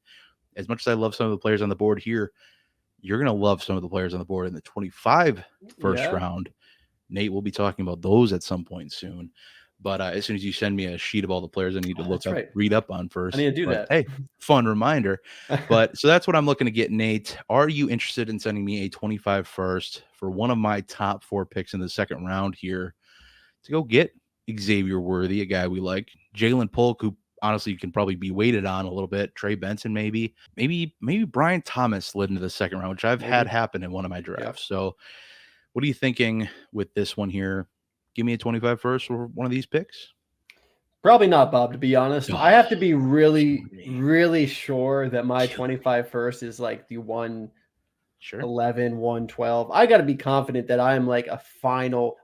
As much as I love some of the players on the board here, you're going to love some of the players on the board in the 25 first round. Nate will be talking about those at some point soon. But as soon as you send me a sheet of all the players I need to read up on first.
I need to do that.
Hey, fun reminder. But so that's what I'm looking to get, Nate. Are you interested in sending me a 25 first for one of my top 4 picks in the second round here to go get Xavier Worthy, a guy we like, Jalen Polk, who honestly can probably be weighted on a little bit, Trey Benson, maybe Brian Thomas slid into the second round, which I've had happen in one of my drafts. So what are you thinking with this one here? Give me a 25 first for one of these picks.
Probably not, Bob, to be honest.
Oh,
I have to be really,
killing me.
really sure that my
Killing me.
25 first is like the
Sure.
111, 112. I got to be confident that I am like a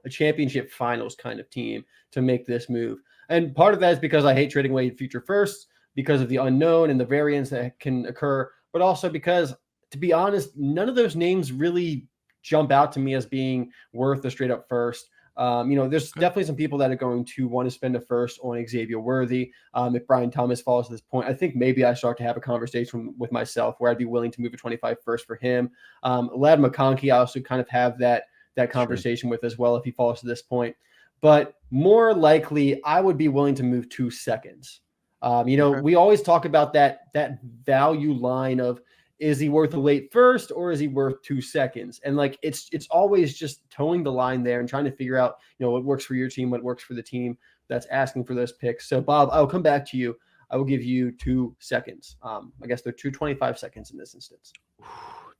championship finals kind of team to make this move. And part of that is because I hate trading away future firsts because of the unknown and the variance that can occur, but also because, to be honest, none of those names really jump out to me as being worth a straight up first. There's
Okay.
definitely some people that are going to want to spend a first on Xavier Worthy. If Brian Thomas falls to this point, I think maybe I start to have a conversation with myself where I'd be willing to move a 25 first for him. Lad McConkey, I also kind of have that conversation with as well if he falls to this point. But more likely, I would be willing to move 2 seconds.
Okay.
We always talk about that value line of, is he worth a late first or is he worth 2 seconds? And like it's always just towing the line there and trying to figure out, what works for your team, what works for the team that's asking for those picks. So Bob, I'll come back to you. I will give you 2 seconds. I guess they're 225 seconds in this instance.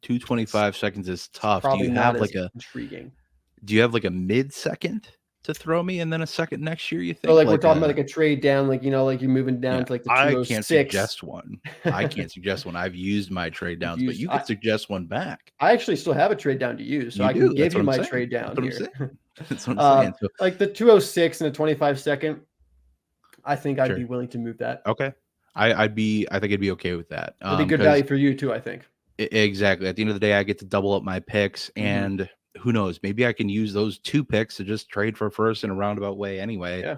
225 seconds is tough.
Probably not as intriguing.
Do you have like a mid-second to throw me and then a second next year, you think?
So like we're talking about like a trade down, like like you're moving down
Yeah,
to like the
I
206.
can't suggest one. I can't suggest one. I've used my trade downs, but you could suggest one back.
I actually still have a trade down to use, so
You
I
do.
can give
That's
you
what I'm
my
saying.
trade down
That's what I'm
here.
saying. That's what I'm saying. So,
Like the 206 and a 25 second, I think I'd
sure.
be willing to move that.
Okay. I think I'd be okay with that.
It'd be good value for you too, I think.
Exactly. At the end of the day, I get to double up my picks, and who knows? Maybe I can use those 2 picks to just trade for first in a roundabout way anyway.
Yeah.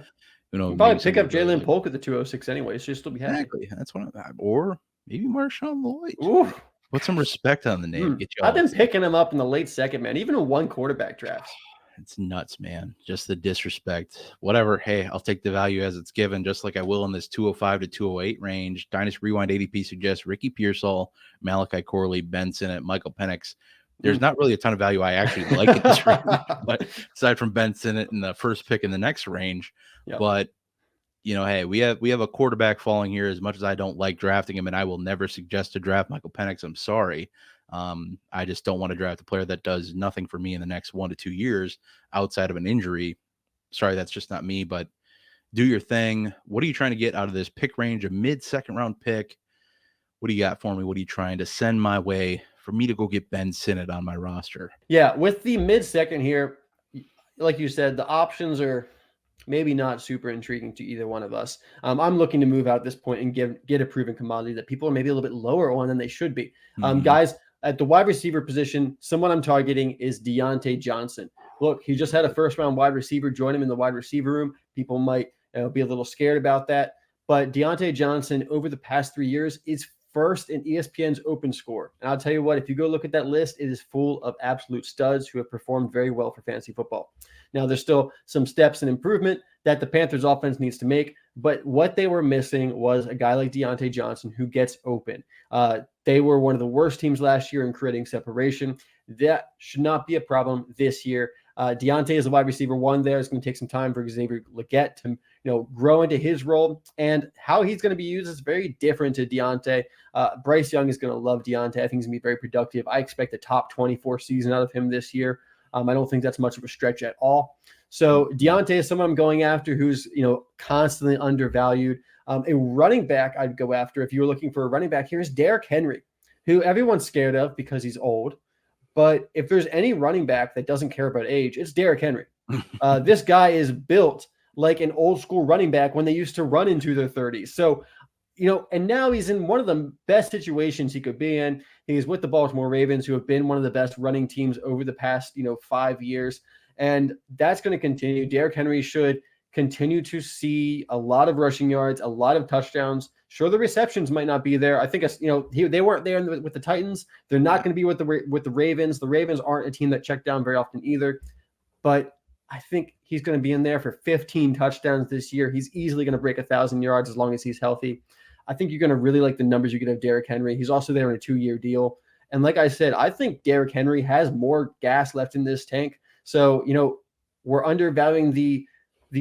You know,
You probably
maybe
pick up
somebody really
Jalen Polk at the 206 anyway, so you'll still be happy.
exactly. That's what or maybe Marshawn Lloyd.
Ooh.
Put some respect on the name. Get you
I've been
excited.
picking him up in the late second, man, even in 1 quarterback drafts.
It's nuts, man. Just the disrespect. Whatever. Hey, I'll take the value as it's given, just like I will in this 205 to 208 range. Dynasty Rewind ADP suggests Ricky Pearsall, Malachi Corley, Ben Sinnott, Michael Penix. There's not really a ton of value I actually like in this range, but aside from Ben Sinnott and the first pick in the next range.
Yep.
But hey, we have a quarterback falling here. As much as I don't like drafting him, and I will never suggest to draft Michael Penix. I'm sorry. I just don't want to draft a player that does nothing for me in the next 1 to 2 years outside of an injury. Sorry, that's just not me, but do your thing. What are you trying to get out of this pick range? A mid-second round pick? What do you got for me? What are you trying to send my way for me to go get Ben Sinnott on my roster?
Yeah, with the mid-second here, like you said, the options are maybe not super intriguing to either one of us. I'm looking to move out at this point and get a proven commodity that people are maybe a little bit lower on than they should be. Guys, at the wide receiver position, someone I'm targeting is Deontay Johnson. Look, he just had a first-round wide receiver join him in the wide receiver room. People might be a little scared about that. But Deontay Johnson, over the past 3 years, is first in ESPN's open score. And I'll tell you what, if you go look at that list, it is full of absolute studs who have performed very well for fantasy football. Now, there's still some steps and improvement that the Panthers offense needs to make, but what they were missing was a guy like Deontay Johnson who gets open. They were one of the worst teams last year in creating separation. That should not be a problem this year. Deontay is a wide receiver 1 there. It's going to take some time for Xavier Legette to grow into his role, and how he's going to be used is very different to Deontay. Bryce Young is going to love Deontay. I think he's going to be very productive. I expect a top 24 season out of him this year. I don't think that's much of a stretch at all. So Deontay is someone I'm going after who's constantly undervalued. A running back I'd go after if you were looking for a running back here is Derrick Henry, who everyone's scared of because he's old. But if there's any running back that doesn't care about age, it's Derrick Henry. This guy is built like an old school running back when they used to run into their 30s. So, and now he's in one of the best situations he could be in. He's with the Baltimore Ravens, who have been one of the best running teams over the past, 5 years. And that's going to continue. Derrick Henry should continue to see a lot of rushing yards, a lot of touchdowns. Sure, the receptions might not be there. I think they weren't there with the Titans. They're not going to be with the Ravens. The Ravens aren't a team that check down very often either. But I think he's going to be in there for 15 touchdowns this year. He's easily going to break 1,000 yards as long as he's healthy. I think you're going to really like the numbers you get of Derrick Henry. He's also there on a 2-year deal. And like I said, I think Derrick Henry has more gas left in this tank. So, we're undervaluing the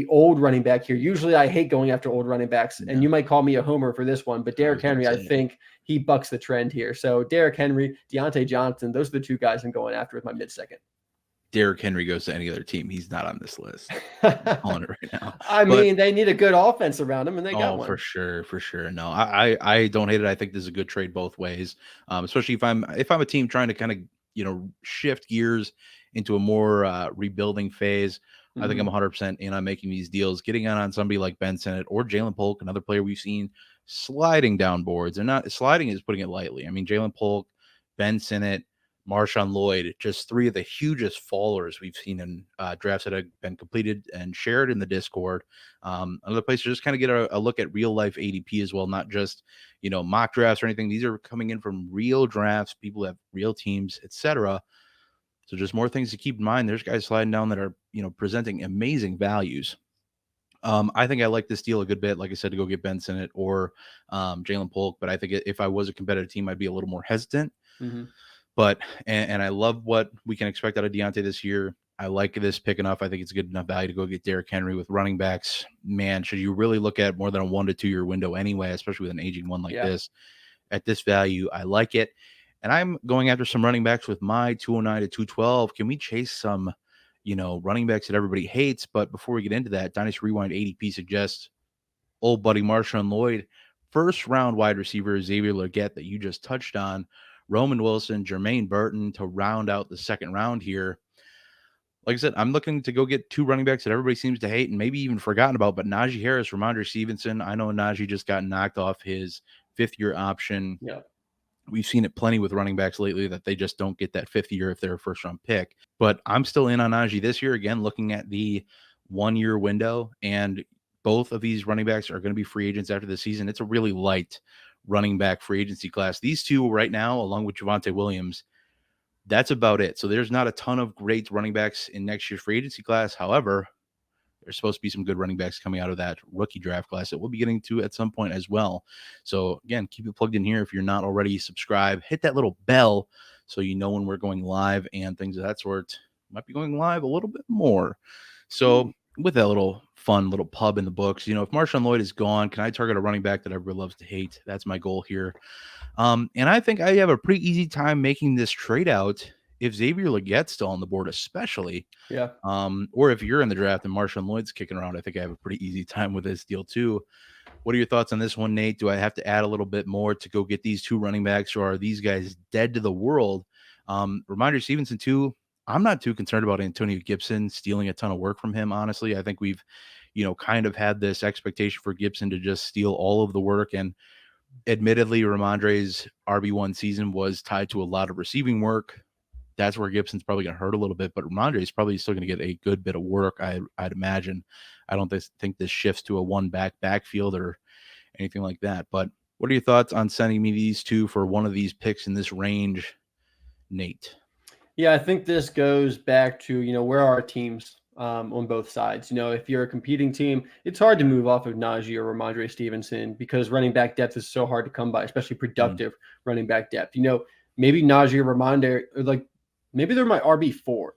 old running back here. Usually I hate going after old running backs, and you might call me a homer for this one, but Derrick Henry, I think he bucks the trend here. So Derrick Henry, Deontay Johnson, those are the 2 guys I'm going after with my mid-second.
Derrick Henry goes to any other team, he's not on this list. I'm calling it right now.
I
But
mean, they need a good offense around him, and they got
oh, for
one.
sure, for sure. No, I don't hate it. I think this is a good trade both ways. Especially if I'm a team trying to kind of shift gears into a more rebuilding phase. I think I'm
Mhm.
100% in on making these deals, getting on somebody like Ben Sinnott or Jalen Polk, another player we've seen sliding down boards. And not sliding is putting it lightly. I mean, Jalen Polk, Ben Sinnott, Marshawn Lloyd, just three of the hugest fallers we've seen in drafts that have been completed and shared in the Discord. Another place to just kind of get a look at real life ADP as well, not just mock drafts or anything. These are coming in from real drafts, people who have real teams, etc. So just more things to keep in mind. There's guys sliding down that are presenting amazing values. I think I like this deal a good bit, like I said, to go get Ben Sinnott or Jalen Polk. But I think if I was a competitive team, I'd be a little more hesitant.
Mhm.
But and I love what we can expect out of Deontay this year. I like this pick enough. I think it's good enough value to go get Derrick Henry with running backs. Man, should you really look at more than a 1 to 2 year window anyway, especially with an aging one like
Yeah.
this? At this value, I like it. And I'm going after some running backs with my 209 to 212. Can we chase some, running backs that everybody hates? But before we get into that, Dynasty Rewind ADP suggests old buddy Marshawn Lloyd, first round wide receiver Xavier Legette that you just touched on, Roman Wilson, Jermaine Burton to round out the second round here. Like I said, I'm looking to go get two running backs that everybody seems to hate and maybe even forgotten about, but Najee Harris, Ramondre Stevenson. I know Najee just got knocked off his fifth-year option.
Yeah.
We've seen it plenty with running backs lately that they just don't get that fifth year if they're a first-round pick. But I'm still in on Najee this year, again, looking at the 1 year window, and both of these running backs are going to be free agents after the season. It's a really light running back free agency class. These two right now, along with Javonte Williams, that's about it. So there's not a ton of great running backs in next year's free agency class. However, there's supposed to be some good running backs coming out of that rookie draft class that we'll be getting to at some point as well. So again, keep it plugged in here. If you're not already subscribed, hit that little bell so you know when we're going live and things of that sort. Might be going live a little bit more. So with that little fun little pub in the books, if Marshawn Lloyd is gone, can I target a running back that everybody loves to hate? That's my goal here. And I think I have a pretty easy time making this trade out if Xavier Legette's still on the board, especially.
Yeah.
Or if you're in the draft and Marshawn Lloyd's kicking around, I think I have a pretty easy time with this deal too. What are your thoughts on this one, Nate? Do I have to add a little bit more to go get these two running backs, or are these guys dead to the world? Reminder Stevenson too. I'm not too concerned about Antonio Gibson stealing a ton of work from him. Honestly, I think we've, kind of had this expectation for Gibson to just steal all of the work. And admittedly, Ramondre's RB1 season was tied to a lot of receiving work. That's where Gibson's probably going to hurt a little bit, but Ramondre is probably still going to get a good bit of work, I'd imagine. I don't think this shifts to a one-back backfield or anything like that. But what are your thoughts on sending me these two for one of these picks in this range, Nate?
Yeah, I think this goes back to, where are our teams on both sides? If you're a competing team, it's hard to move off of Najee or Ramondre Stevenson because running back depth is so hard to come by, especially productive running back depth. Maybe Najee or Ramondre, maybe they're my RB4.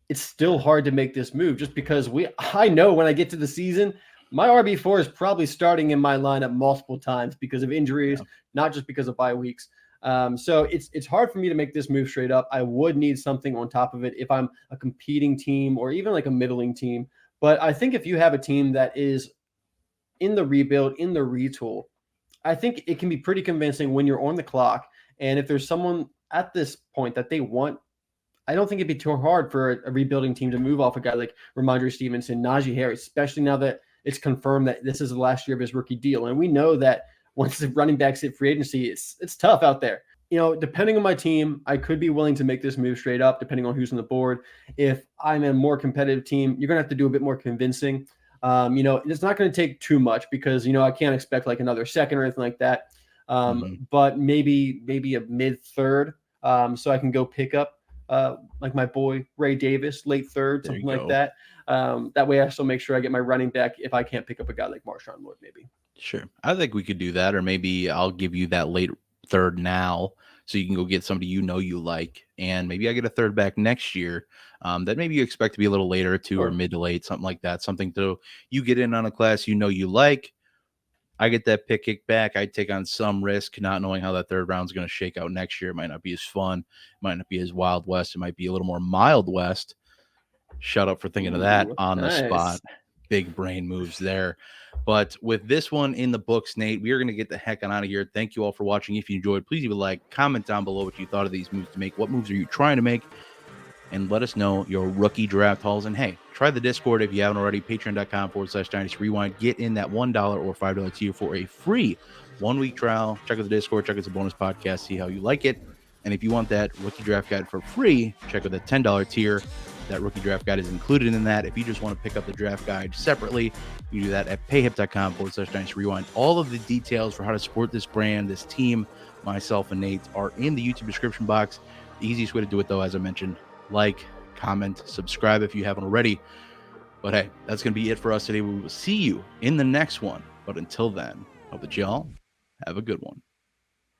It's still hard to make this move just because I know when I get to the season, my RB4 is probably starting in my lineup multiple times because of injuries, not just because of bye weeks. So it's hard for me to make this move straight up. I would need something on top of it if I'm a competing team or even like a middling team. But I think if you have a team that is in the rebuild, in the retool, I think it can be pretty convincing when you're on the clock. And if there's someone at this point that they want, I don't think it'd be too hard for a rebuilding team to move off a guy like Ramondre Stevenson, Najee Harris, especially now that it's confirmed that this is the last year of his rookie deal. And we know that once the running backs hit free agency, it's tough out there. Depending on my team, I could be willing to make this move straight up, depending on who's on the board. If I'm a more competitive team, you're going to have to do a bit more convincing. It's not going to take too much because, I can't expect like another second or anything like that. But maybe a mid-third so I can go pick up like my boy Ray Davis, late third, something like that. That way I still make sure I get my running back if I can't pick up a guy like Marshawn Lloyd, maybe.
Sure. I think we could do that, or maybe I'll give you that late third now so you can go get somebody you like, and maybe I get a third back next year that maybe you expect to be a little later too, or mid to late, something like that. Something to you get in on a class you like. I get that pick kicked back. I take on some risk, not knowing how that third round is going to shake out next year. It might not be as fun. It might not be as Wild West. It might be a little more Mild West. Shut up for thinking of that on the spot.
Nice.
Big brain moves there. But with this one in the books, Nate, we are going to get the heck on out of here. Thank you all for watching. If you enjoyed, please leave a like, comment down below what you thought of these moves to make. What moves are you trying to make? And let us know your rookie draft hauls. And hey, try the Discord if you haven't already. Patreon.com/Dynasty Rewind. Get in that $1 or $5 tier for a free 1-week trial. Check out the Discord. Check out the bonus podcast. See how you like it. And if you want that rookie draft guide for free, check out the $10 tier. That rookie draft guide is included in that. If you just want to pick up the draft guide separately, you do that at payhip.com/Dynasty Rewind. All of the details for how to support this brand, this team, myself, and Nate are in the YouTube description box. The easiest way to do it, though, as I mentioned, like, comment, subscribe if you haven't already. But hey, that's going to be it for us today. We will see you in the next one. But until then, hope that y'all have a good one.